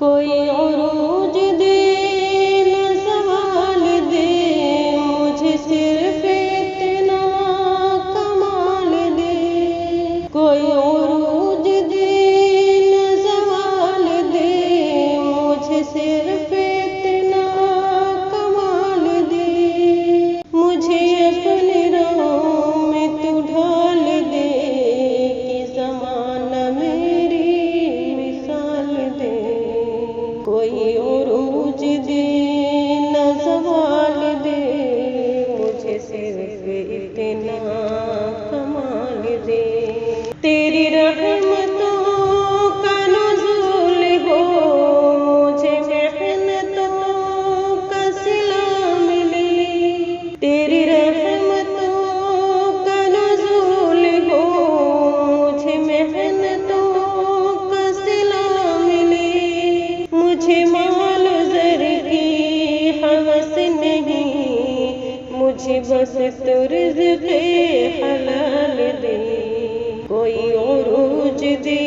کوئی عروج دے نہ زوال دے، مجھے صرف اتنا کمال دے۔ کوئی عروج دے نہ زوال دے، مجھے صرف اتنا کمال دے۔ مجھے اپنے راہ میں تو ڈھال دے، کہ زمانہ میری مثال دے۔ کوئی عروج دے نہ زوال دے، مجھے صرف اتنا کمال دے۔ تیری رحمتوں کا نزول ہو، مجھے محنتوں کا صلہ ملے۔ تیری رحمتوں کا نزول ہو، مجھے محنتوں کا صلہ ملے۔ مجھے مال و زر کی ہوس نہیں، مجھے بس تو رزق حلال دے۔ کوئی عروج دے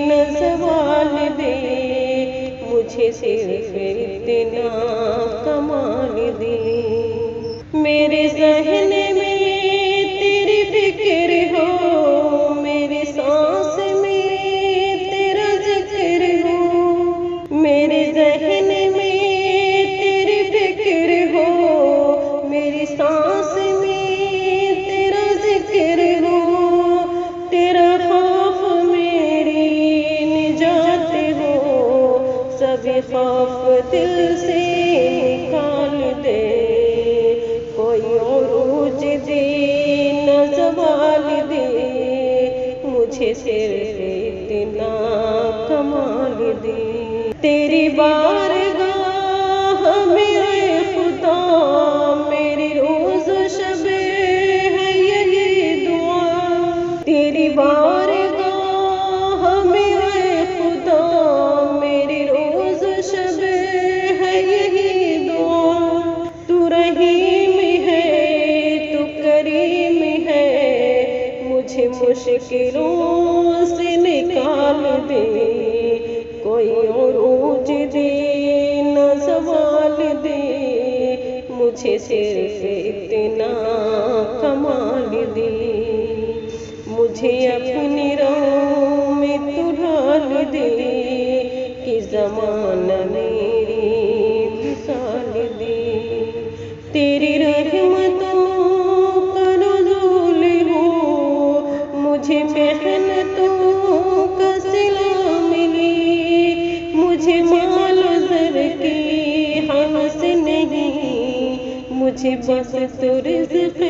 نہ زوال دے، مجھے صرف اتنا کمال دے۔ میرے ذہن میں تیری فکر ہو، میری سانس میں تیرا ذکر ہو۔ میرے ذہن میں تیری فکر ہو، میری سانس میں تیرا ذکر ہو۔ تیرا خوف میری نجات ہو، سبھی خوف دل سے نکال دے۔ کوئی عروج دے نہ زوال دے، مجھے صرف اتنا کمال دے۔ تیری بارگاہ میں اے خدا، میری روز و شب ہے یہی دعا۔ تیری بارگاہ میں اے خدا، میری روز و شب ہے یہی دعا۔ تو رحیم ہے، تو کریم ہے، مجھے مشکلوں سے نکال دے۔ کوئی عروج دے نہ زوال دے، مجھے صرف اتنا کمال دے۔ مجھے اپنی راہ میں تو ڈھال دے، کہ زمانہ میری مثال دے۔ تیری رحمتوں کا نزول ہو، مجھے محنتوں کا صلہ ملے۔ مجھے مال و زر کی ہوس نہیں، مجھے بس تو رزق